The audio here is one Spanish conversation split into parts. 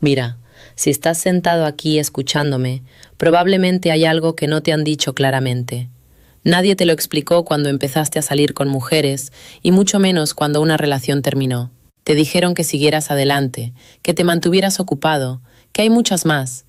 Mira, si estás sentado aquí escuchándome, probablemente hay algo que no te han dicho claramente. Nadie te lo explicó cuando empezaste a salir con mujeres y mucho menos cuando una relación terminó. Te dijeron que siguieras adelante, que te mantuvieras ocupado, que hay muchas más,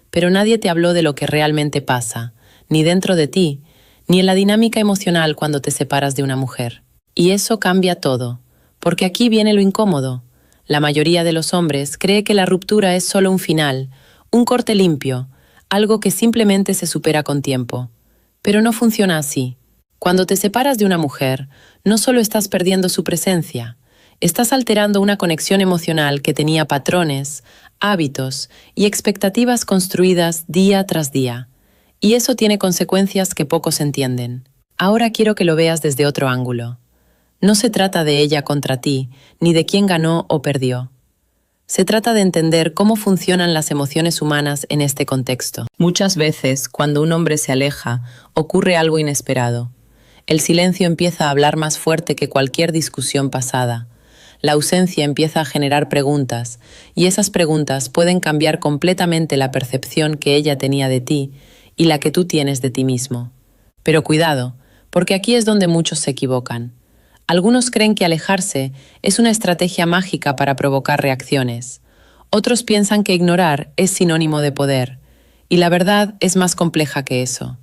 pero nadie te habló de lo que realmente pasa, ni dentro de ti, ni en la dinámica emocional cuando te separas de una mujer. Y eso cambia todo, porque aquí viene lo incómodo. La mayoría de los hombres cree que la ruptura es solo un final, un corte limpio, algo que simplemente se supera con tiempo. Pero no funciona así. Cuando te separas de una mujer, no solo estás perdiendo su presencia, estás alterando una conexión emocional que tenía patrones, hábitos y expectativas construidas día tras día. Y eso tiene consecuencias que pocos entienden. Ahora quiero que lo veas desde otro ángulo. No se trata de ella contra ti, ni de quién ganó o perdió. Se trata de entender cómo funcionan las emociones humanas en este contexto. Muchas veces, cuando un hombre se aleja, ocurre algo inesperado. El silencio empieza a hablar más fuerte que cualquier discusión pasada. La ausencia empieza a generar preguntas, y esas preguntas pueden cambiar completamente la percepción que ella tenía de ti y la que tú tienes de ti mismo. Pero cuidado, porque aquí es donde muchos se equivocan. Algunos creen que alejarse es una estrategia mágica para provocar reacciones. Otros piensan que ignorar es sinónimo de poder, y la verdad es más compleja que eso.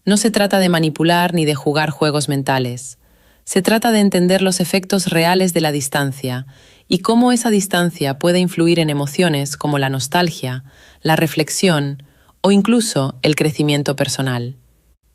No se trata de manipular ni de jugar juegos mentales. Se trata de entender los efectos reales de la distancia y cómo esa distancia puede influir en emociones como la nostalgia, la reflexión o incluso el crecimiento personal.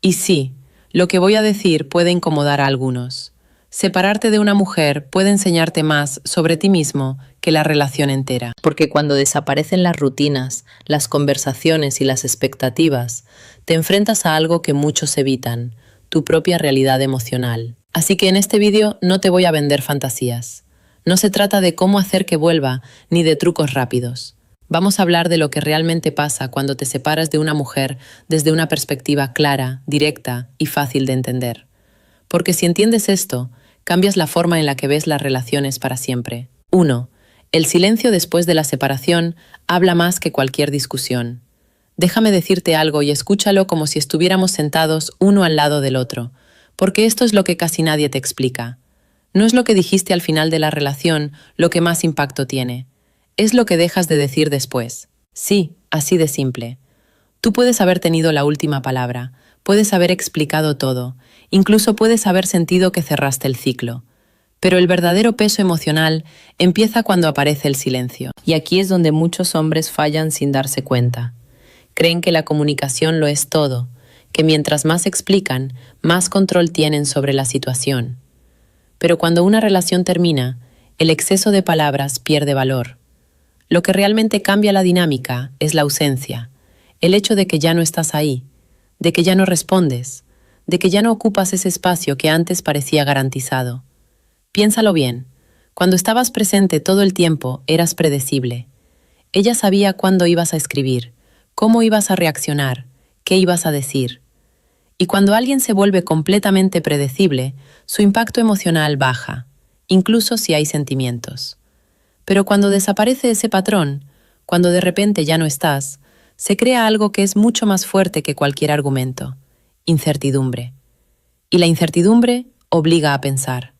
Y sí, lo que voy a decir puede incomodar a algunos. Separarte de una mujer puede enseñarte más sobre ti mismo que la relación entera. Porque cuando desaparecen las rutinas, las conversaciones y las expectativas, te enfrentas a algo que muchos evitan, tu propia realidad emocional. Así que en este vídeo no te voy a vender fantasías. No se trata de cómo hacer que vuelva, ni de trucos rápidos. Vamos a hablar de lo que realmente pasa cuando te separas de una mujer desde una perspectiva clara, directa y fácil de entender. Porque si entiendes esto, cambias la forma en la que ves las relaciones para siempre. 1. El silencio después de la separación habla más que cualquier discusión. Déjame decirte algo y escúchalo como si estuviéramos sentados uno al lado del otro, porque esto es lo que casi nadie te explica. No es lo que dijiste al final de la relación lo que más impacto tiene. Es lo que dejas de decir después. Sí, así de simple. Tú puedes haber tenido la última palabra, puedes haber explicado todo, incluso puedes haber sentido que cerraste el ciclo. Pero el verdadero peso emocional empieza cuando aparece el silencio. Y aquí es donde muchos hombres fallan sin darse cuenta. Creen que la comunicación lo es todo, que mientras más explican, más control tienen sobre la situación. Pero cuando una relación termina, el exceso de palabras pierde valor. Lo que realmente cambia la dinámica es la ausencia, el hecho de que ya no estás ahí, de que ya no respondes, de que ya no ocupas ese espacio que antes parecía garantizado. Piénsalo bien, cuando estabas presente todo el tiempo eras predecible. Ella sabía cuándo ibas a escribir, cómo ibas a reaccionar, qué ibas a decir. Y cuando alguien se vuelve completamente predecible, su impacto emocional baja, incluso si hay sentimientos. Pero cuando desaparece ese patrón, cuando de repente ya no estás, se crea algo que es mucho más fuerte que cualquier argumento: incertidumbre. Y la incertidumbre obliga a pensar.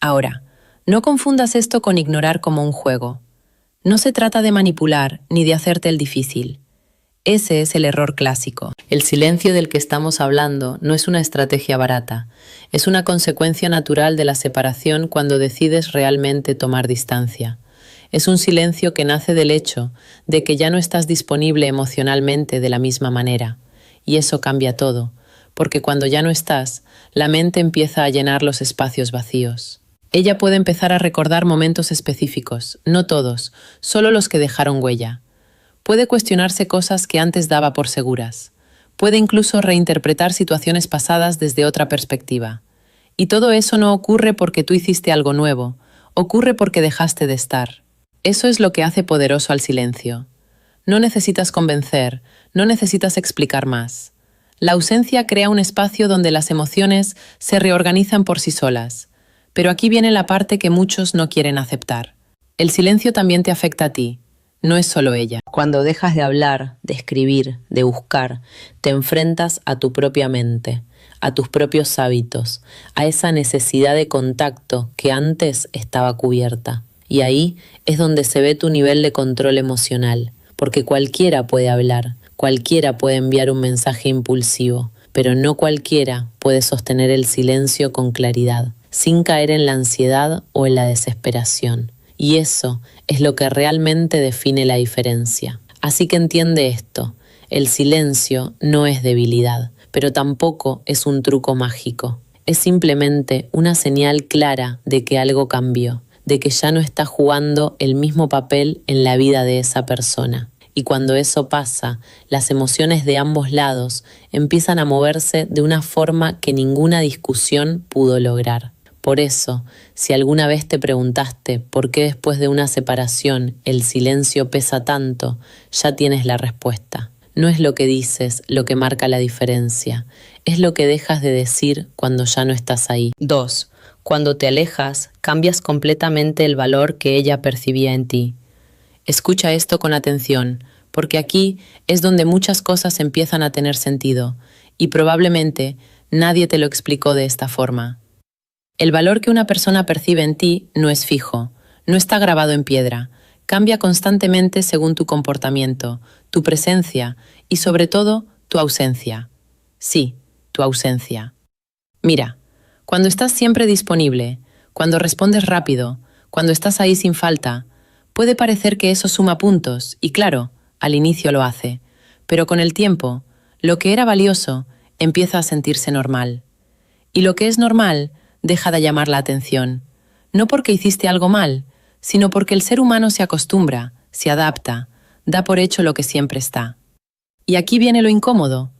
Ahora, no confundas esto con ignorar como un juego. No se trata de manipular ni de hacerte el difícil. Ese es el error clásico. El silencio del que estamos hablando no es una estrategia barata, es una consecuencia natural de la separación cuando decides realmente tomar distancia. Es un silencio que nace del hecho de que ya no estás disponible emocionalmente de la misma manera. Y eso cambia todo, porque cuando ya no estás, la mente empieza a llenar los espacios vacíos. Ella puede empezar a recordar momentos específicos, no todos, solo los que dejaron huella. Puede cuestionarse cosas que antes daba por seguras. Puede incluso reinterpretar situaciones pasadas desde otra perspectiva. Y todo eso no ocurre porque tú hiciste algo nuevo, ocurre porque dejaste de estar. Eso es lo que hace poderoso al silencio. No necesitas convencer, no necesitas explicar más. La ausencia crea un espacio donde las emociones se reorganizan por sí solas. Pero aquí viene la parte que muchos no quieren aceptar. El silencio también te afecta a ti. no es solo ella. Cuando dejas de hablar, de escribir, de buscar, te enfrentas a tu propia mente, a tus propios hábitos, a esa necesidad de contacto que antes estaba cubierta. Y ahí es donde se ve tu nivel de control emocional, porque cualquiera puede hablar, cualquiera puede enviar un mensaje impulsivo, pero no cualquiera puede sostener el silencio con claridad, sin caer en la ansiedad o en la desesperación. Y eso es lo que realmente define la diferencia. Así que entiende esto, el silencio no es debilidad, pero tampoco es un truco mágico. Es simplemente una señal clara de que algo cambió, de que ya no está jugando el mismo papel en la vida de esa persona. Y cuando eso pasa, las emociones de ambos lados empiezan a moverse de una forma que ninguna discusión pudo lograr. Por eso, si alguna vez te preguntaste por qué después de una separación el silencio pesa tanto, ya tienes la respuesta. No es lo que dices lo que marca la diferencia, es lo que dejas de decir cuando ya no estás ahí. 2. Cuando te alejas, cambias completamente el valor que ella percibía en ti. Escucha esto con atención, porque aquí es donde muchas cosas empiezan a tener sentido, y probablemente nadie te lo explicó de esta forma. El valor que una persona percibe en ti no es fijo, no está grabado en piedra, cambia constantemente según tu comportamiento, tu presencia y sobre todo tu ausencia. Sí, tu ausencia. Mira, cuando estás siempre disponible, cuando respondes rápido, cuando estás ahí sin falta, puede parecer que eso suma puntos, y claro, al inicio lo hace, pero con el tiempo, lo que era valioso empieza a sentirse normal. Y lo que es normal deja de llamar la atención, no porque hiciste algo mal, sino porque el ser humano se acostumbra, se adapta, da por hecho lo que siempre está. Y aquí viene lo incómodo.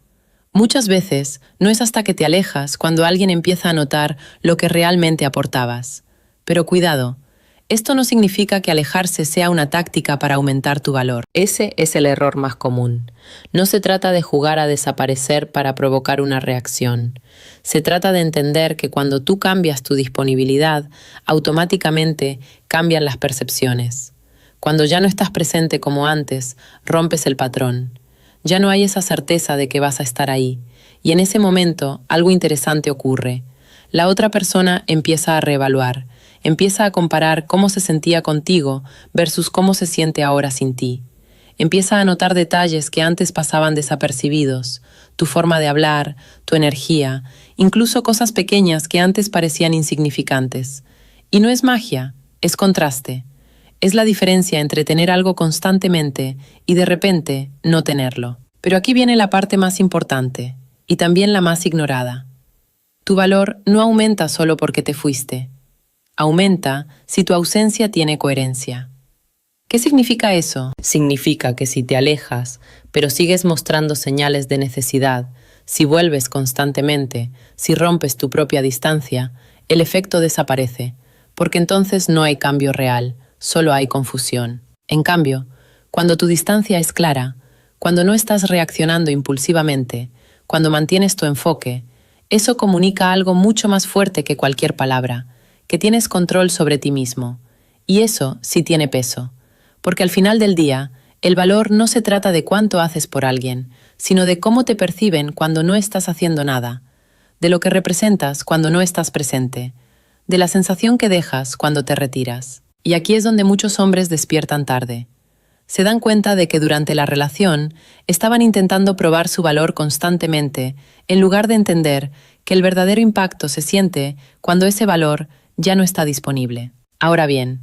Muchas veces no es hasta que te alejas cuando alguien empieza a notar lo que realmente aportabas. Pero cuidado, esto no significa que alejarse sea una táctica para aumentar tu valor. Ese es el error más común. No se trata de jugar a desaparecer para provocar una reacción. Se trata de entender que cuando tú cambias tu disponibilidad, automáticamente cambian las percepciones. Cuando ya no estás presente como antes, rompes el patrón. Ya no hay esa certeza de que vas a estar ahí. Y en ese momento, algo interesante ocurre. La otra persona empieza a reevaluar. Empieza a comparar cómo se sentía contigo versus cómo se siente ahora sin ti. Empieza a notar detalles que antes pasaban desapercibidos, tu forma de hablar, tu energía, incluso cosas pequeñas que antes parecían insignificantes. Y no es magia, es contraste. Es la diferencia entre tener algo constantemente y de repente no tenerlo. Pero aquí viene la parte más importante, y también la más ignorada. Tu valor no aumenta solo porque te fuiste. Aumenta si tu ausencia tiene coherencia. ¿Qué significa eso? Significa que si te alejas, pero sigues mostrando señales de necesidad, si vuelves constantemente, si rompes tu propia distancia, el efecto desaparece, porque entonces no hay cambio real, solo hay confusión. En cambio, cuando tu distancia es clara, cuando no estás reaccionando impulsivamente, cuando mantienes tu enfoque, eso comunica algo mucho más fuerte que cualquier palabra, que tienes control sobre ti mismo. Y eso sí tiene peso, porque al final del día, el valor no se trata de cuánto haces por alguien, sino de cómo te perciben cuando no estás haciendo nada, de lo que representas cuando no estás presente, de la sensación que dejas cuando te retiras. Y aquí es donde muchos hombres despiertan tarde. Se dan cuenta de que durante la relación estaban intentando probar su valor constantemente, en lugar de entender que el verdadero impacto se siente cuando ese valor ya no está disponible. Ahora bien,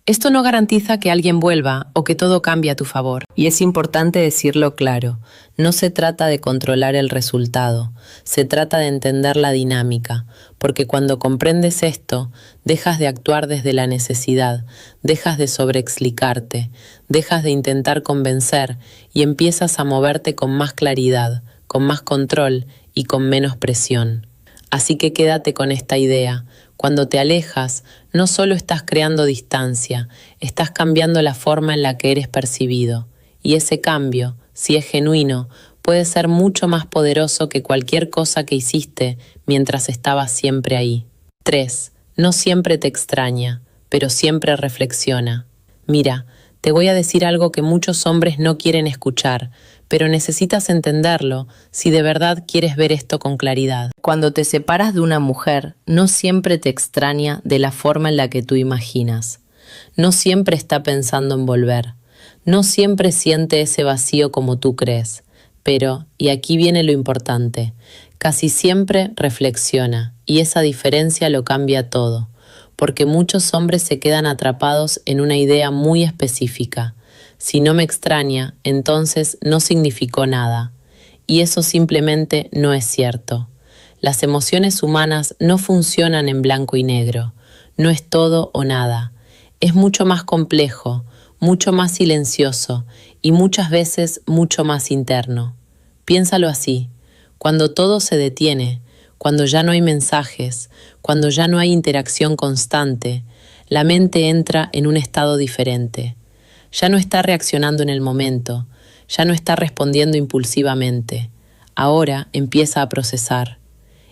esto no garantiza que alguien vuelva o que todo cambie a tu favor. Y es importante decirlo claro, no se trata de controlar el resultado, se trata de entender la dinámica, porque cuando comprendes esto, dejas de actuar desde la necesidad, dejas de sobreexplicarte, dejas de intentar convencer y empiezas a moverte con más claridad, con más control y con menos presión. Así que quédate con esta idea. Cuando te alejas, no solo estás creando distancia, estás cambiando la forma en la que eres percibido. Y ese cambio, si es genuino, puede ser mucho más poderoso que cualquier cosa que hiciste mientras estabas siempre ahí. 3. No siempre te extraña, pero siempre reflexiona. Mira, Te voy a decir algo que muchos hombres no quieren escuchar, pero necesitas entenderlo si de verdad quieres ver esto con claridad. Cuando te separas de una mujer, no siempre te extraña de la forma en la que tú imaginas. No siempre está pensando en volver. No siempre siente ese vacío como tú crees. Pero, y aquí viene lo importante, casi siempre reflexiona, y esa diferencia lo cambia todo, porque muchos hombres se quedan atrapados en una idea muy específica. Si no me extraña, entonces no significó nada. Y eso simplemente no es cierto. Las emociones humanas no funcionan en blanco y negro. No es todo o nada. Es mucho más complejo, mucho más silencioso y muchas veces mucho más interno. Piénsalo así. Cuando todo se detiene, cuando ya no hay mensajes, cuando ya no hay interacción constante, la mente entra en un estado diferente. Ya no está reaccionando en el momento, ya no está respondiendo impulsivamente. Ahora empieza a procesar.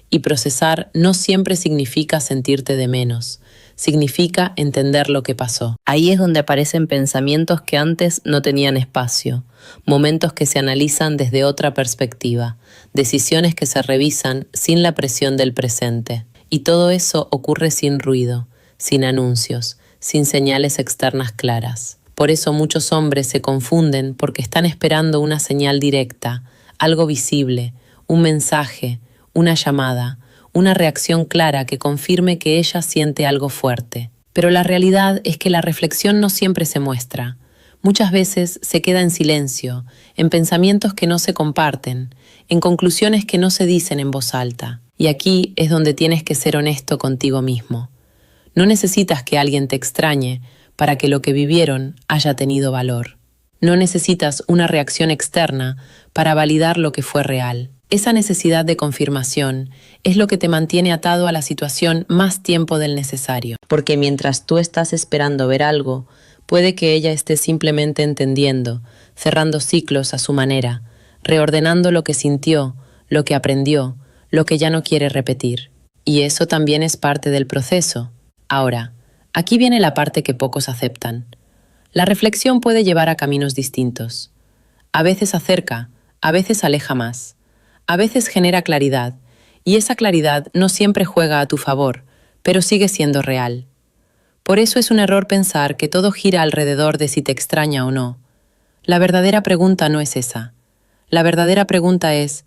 Y procesar no siempre significa sentirte de menos, significa entender lo que pasó. Ahí es donde aparecen pensamientos que antes no tenían espacio, momentos que se analizan desde otra perspectiva, decisiones que se revisan sin la presión del presente. Y todo eso ocurre sin ruido, sin anuncios, sin señales externas claras. Por eso muchos hombres se confunden porque están esperando una señal directa, algo visible, un mensaje, una llamada, una reacción clara que confirme que ella siente algo fuerte. Pero la realidad es que la reflexión no siempre se muestra. Muchas veces se queda en silencio, en pensamientos que no se comparten, en conclusiones que no se dicen en voz alta. Y aquí es donde tienes que ser honesto contigo mismo. No necesitas que alguien te extrañe para que lo que vivieron haya tenido valor. No necesitas una reacción externa para validar lo que fue real. Esa necesidad de confirmación es lo que te mantiene atado a la situación más tiempo del necesario. Porque mientras tú estás esperando ver algo, puede que ella esté simplemente entendiendo, cerrando ciclos a su manera, reordenando lo que sintió, lo que aprendió, lo que ya no quiere repetir. Y eso también es parte del proceso. Ahora, aquí viene la parte que pocos aceptan. La reflexión puede llevar a caminos distintos. A veces acerca, a veces aleja más. A veces genera claridad, y esa claridad no siempre juega a tu favor, pero sigue siendo real. Por eso es un error pensar que todo gira alrededor de si te extraña o no. La verdadera pregunta no es esa. La verdadera pregunta es,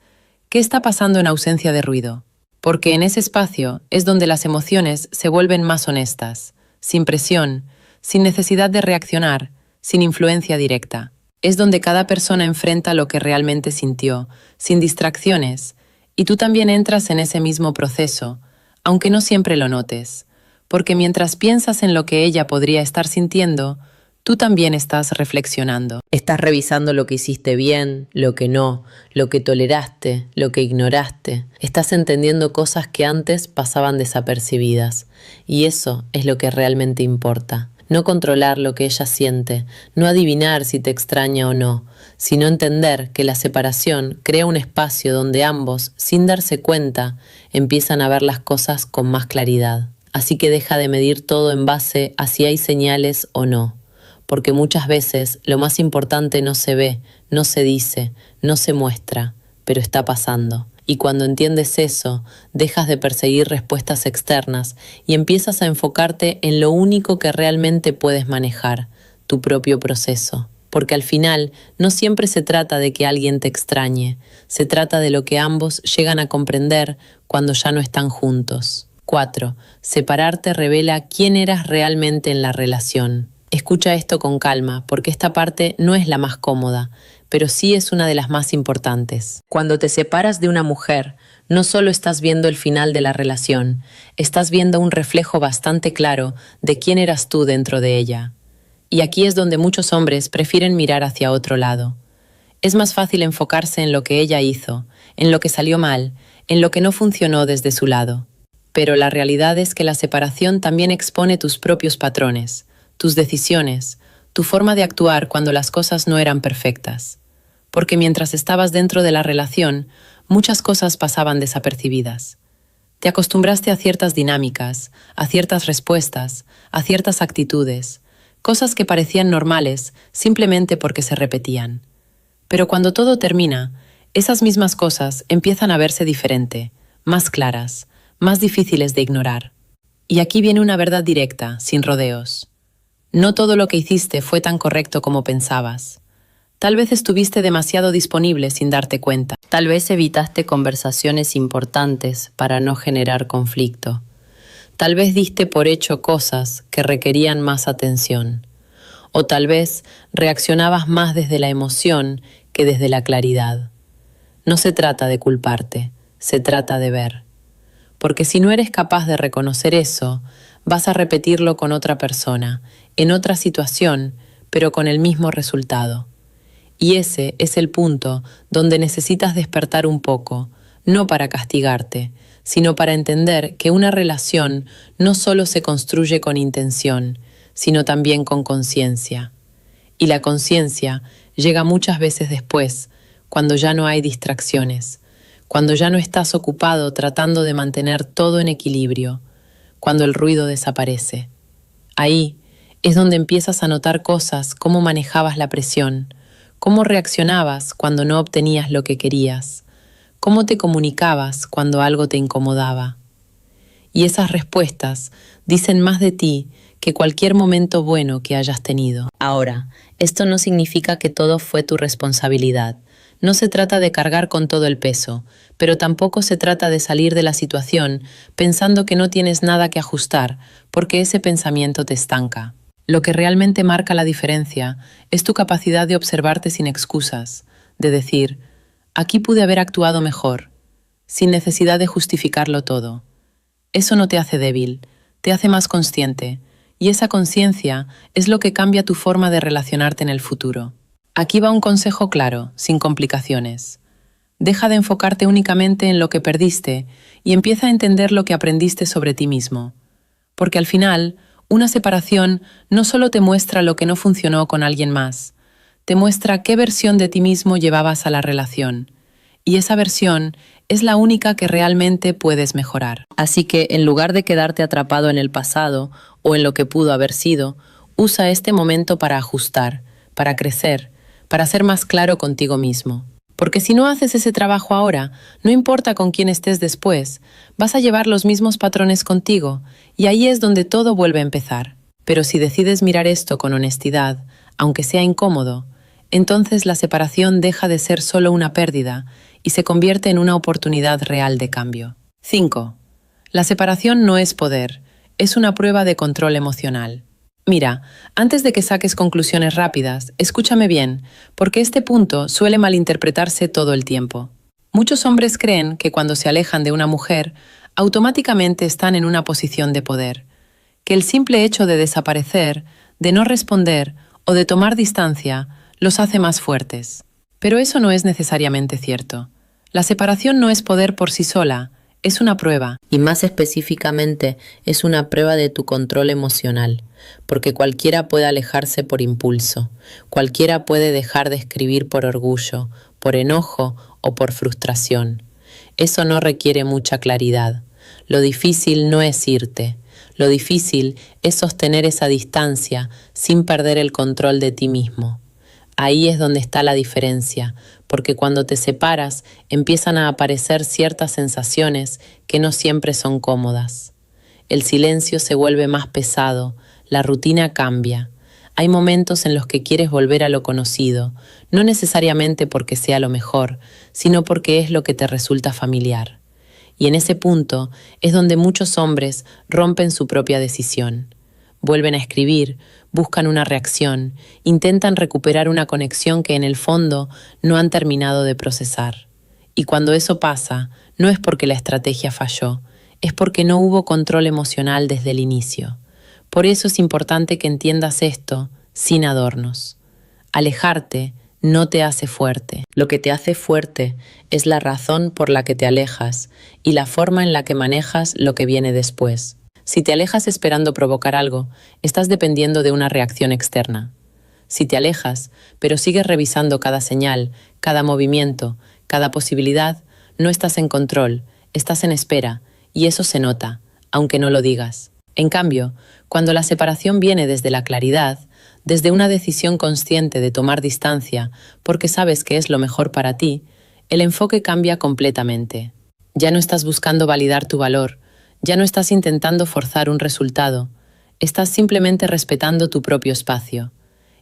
¿qué está pasando en ausencia de ruido? Porque en ese espacio es donde las emociones se vuelven más honestas, sin presión, sin necesidad de reaccionar, sin influencia directa. Es donde cada persona enfrenta lo que realmente sintió, sin distracciones, y tú también entras en ese mismo proceso, aunque no siempre lo notes, porque mientras piensas en lo que ella podría estar sintiendo, tú también estás reflexionando. Estás revisando lo que hiciste bien, lo que no, lo que toleraste, lo que ignoraste. Estás entendiendo cosas que antes pasaban desapercibidas, y eso es lo que realmente importa. No controlar lo que ella siente, no adivinar si te extraña o no, sino entender que la separación crea un espacio donde ambos, sin darse cuenta, empiezan a ver las cosas con más claridad. Así que deja de medir todo en base a si hay señales o no, porque muchas veces lo más importante no se ve, no se dice, no se muestra, pero está pasando. Y cuando entiendes eso, dejas de perseguir respuestas externas y empiezas a enfocarte en lo único que realmente puedes manejar, tu propio proceso. Porque al final no siempre se trata de que alguien te extrañe, se trata de lo que ambos llegan a comprender cuando ya no están juntos. 4. Separarte revela quién eras realmente en la relación. Escucha esto con calma, porque esta parte no es la más cómoda, pero sí es una de las más importantes. Cuando te separas de una mujer, no solo estás viendo el final de la relación, estás viendo un reflejo bastante claro de quién eras tú dentro de ella. Y aquí es donde muchos hombres prefieren mirar hacia otro lado. Es más fácil enfocarse en lo que ella hizo, en lo que salió mal, en lo que no funcionó desde su lado. Pero la realidad es que la separación también expone tus propios patrones, tus decisiones, tu forma de actuar cuando las cosas no eran perfectas. Porque mientras estabas dentro de la relación, muchas cosas pasaban desapercibidas. Te acostumbraste a ciertas dinámicas, a ciertas respuestas, a ciertas actitudes. cosas que parecían normales simplemente porque se repetían. Pero cuando todo termina, esas mismas cosas empiezan a verse diferente, más claras, más difíciles de ignorar. Y aquí viene una verdad directa, sin rodeos. No todo lo que hiciste fue tan correcto como pensabas. Tal vez estuviste demasiado disponible sin darte cuenta. Tal vez evitaste conversaciones importantes para no generar conflicto. Tal vez diste por hecho cosas que requerían más atención. O tal vez reaccionabas más desde la emoción que desde la claridad. No se trata de culparte, se trata de ver. Porque si no eres capaz de reconocer eso, vas a repetirlo con otra persona, en otra situación, pero con el mismo resultado. Y ese es el punto donde necesitas despertar un poco, no para castigarte, sino para entender que una relación no solo se construye con intención, sino también con conciencia. Y la conciencia llega muchas veces después, cuando ya no hay distracciones, cuando ya no estás ocupado tratando de mantener todo en equilibrio, cuando el ruido desaparece. Ahí es donde empiezas a notar cosas, cómo manejabas la presión, cómo reaccionabas cuando no obtenías lo que querías, cómo te comunicabas cuando algo te incomodaba. Y esas respuestas dicen más de ti que cualquier momento bueno que hayas tenido. Ahora, esto no significa que todo fue tu responsabilidad. No se trata de cargar con todo el peso, pero tampoco se trata de salir de la situación pensando que no tienes nada que ajustar, porque ese pensamiento te estanca. Lo que realmente marca la diferencia es tu capacidad de observarte sin excusas, de decir, aquí pude haber actuado mejor, sin necesidad de justificarlo todo. Eso no te hace débil, te hace más consciente, y esa conciencia es lo que cambia tu forma de relacionarte en el futuro. Aquí va un consejo claro, sin complicaciones. Deja de enfocarte únicamente en lo que perdiste y empieza a entender lo que aprendiste sobre ti mismo. Porque al final, una separación no solo te muestra lo que no funcionó con alguien más, te muestra qué versión de ti mismo llevabas a la relación. Y esa versión es la única que realmente puedes mejorar. Así que, en lugar de quedarte atrapado en el pasado o en lo que pudo haber sido, usa este momento para ajustar, para crecer, para ser más claro contigo mismo. Porque si no haces ese trabajo ahora, no importa con quién estés después, vas a llevar los mismos patrones contigo, y ahí es donde todo vuelve a empezar. Pero si decides mirar esto con honestidad, aunque sea incómodo, entonces la separación deja de ser solo una pérdida y se convierte en una oportunidad real de cambio. 5. La separación no es poder, es una prueba de control emocional. Mira, antes de que saques conclusiones rápidas, escúchame bien, porque este punto suele malinterpretarse todo el tiempo. Muchos hombres creen que cuando se alejan de una mujer, automáticamente están en una posición de poder, que el simple hecho de desaparecer, de no responder o de tomar distancia los hace más fuertes. Pero eso no es necesariamente cierto. La separación no es poder por sí sola, es una prueba. Y más específicamente, es una prueba de tu control emocional, porque cualquiera puede alejarse por impulso, cualquiera puede dejar de escribir por orgullo, por enojo o por frustración. Eso no requiere mucha claridad. Lo difícil no es irte, lo difícil es sostener esa distancia sin perder el control de ti mismo. Ahí es donde está la diferencia, porque cuando te separas empiezan a aparecer ciertas sensaciones que no siempre son cómodas. El silencio se vuelve más pesado, la rutina cambia. Hay momentos en los que quieres volver a lo conocido, no necesariamente porque sea lo mejor, sino porque es lo que te resulta familiar. Y en ese punto es donde muchos hombres rompen su propia decisión. Vuelven a escribir, buscan una reacción, intentan recuperar una conexión que en el fondo no han terminado de procesar. Y cuando eso pasa, no es porque la estrategia falló, es porque no hubo control emocional desde el inicio. Por eso es importante que entiendas esto sin adornos. Alejarte no te hace fuerte. Lo que te hace fuerte es la razón por la que te alejas y la forma en la que manejas lo que viene después. Si te alejas esperando provocar algo, estás dependiendo de una reacción externa. Si te alejas, pero sigues revisando cada señal, cada movimiento, cada posibilidad, no estás en control, estás en espera, y eso se nota, aunque no lo digas. En cambio, cuando la separación viene desde la claridad, Desde una decisión consciente de tomar distancia porque sabes que es lo mejor para ti, el enfoque cambia completamente. Ya no estás buscando validar tu valor, ya no estás intentando forzar un resultado, estás simplemente respetando tu propio espacio.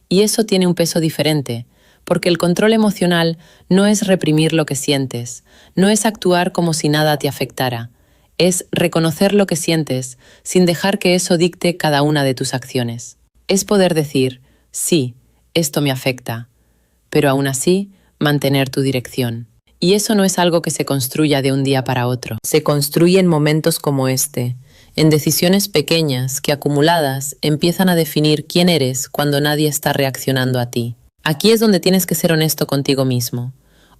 Y eso tiene un peso diferente, porque el control emocional no es reprimir lo que sientes, no es actuar como si nada te afectara, es reconocer lo que sientes sin dejar que eso dicte cada una de tus acciones. Es poder decir, sí, esto me afecta, pero aún así mantener tu dirección. Y eso no es algo que se construya de un día para otro. Se construye en momentos como este, en decisiones pequeñas que acumuladas empiezan a definir quién eres cuando nadie está reaccionando a ti. Aquí es donde tienes que ser honesto contigo mismo.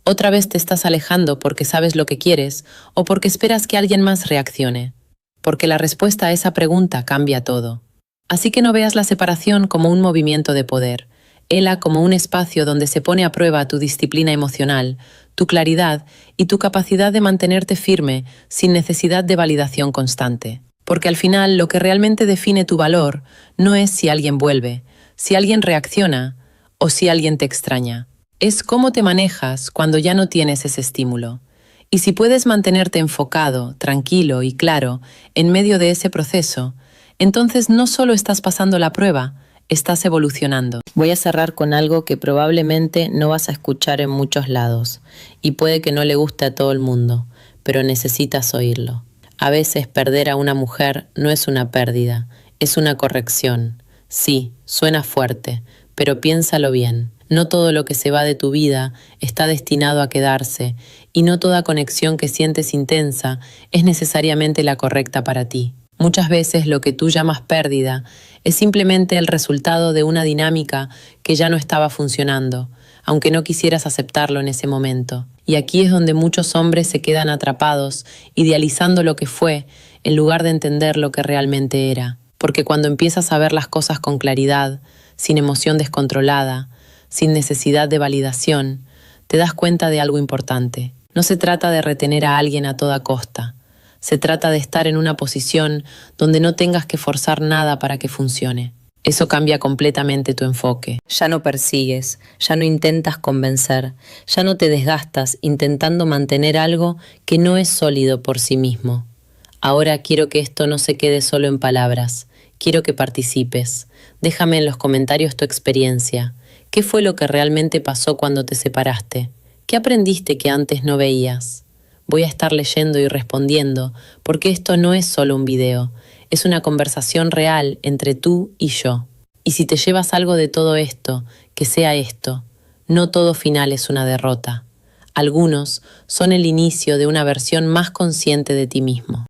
Otra vez te estás alejando porque sabes lo que quieres o porque esperas que alguien más reaccione. Porque la respuesta a esa pregunta cambia todo. Así que no veas la separación como un movimiento de poder. Hela como un espacio donde se pone a prueba tu disciplina emocional, tu claridad y tu capacidad de mantenerte firme sin necesidad de validación constante. Porque al final lo que realmente define tu valor no es si alguien vuelve, si alguien reacciona o si alguien te extraña. Es cómo te manejas cuando ya no tienes ese estímulo. Y si puedes mantenerte enfocado, tranquilo y claro en medio de ese proceso, entonces no solo estás pasando la prueba, estás evolucionando. Voy a cerrar con algo que probablemente no vas a escuchar en muchos lados y puede que no le guste a todo el mundo, pero necesitas oírlo. A veces perder a una mujer no es una pérdida, es una corrección. Sí, suena fuerte, pero piénsalo bien. No todo lo que se va de tu vida está destinado a quedarse y no toda conexión que sientes intensa es necesariamente la correcta para ti. Muchas veces lo que tú llamas pérdida es simplemente el resultado de una dinámica que ya no estaba funcionando, aunque no quisieras aceptarlo en ese momento. Y aquí es donde muchos hombres se quedan atrapados, idealizando lo que fue, en lugar de entender lo que realmente era. Porque cuando empiezas a ver las cosas con claridad, sin emoción descontrolada, sin necesidad de validación, te das cuenta de algo importante. No se trata de retener a alguien a toda costa. Se trata de estar en una posición donde no tengas que forzar nada para que funcione. Eso cambia completamente tu enfoque. Ya no persigues, ya no intentas convencer, ya no te desgastas intentando mantener algo que no es sólido por sí mismo. Ahora quiero que esto no se quede solo en palabras. Quiero que participes. Déjame en los comentarios tu experiencia. ¿Qué fue lo que realmente pasó cuando te separaste? ¿Qué aprendiste que antes no veías? Voy a estar leyendo y respondiendo, porque esto no es solo un video, es una conversación real entre tú y yo. Y si te llevas algo de todo esto, que sea esto, no todo final es una derrota. Algunos son el inicio de una versión más consciente de ti mismo.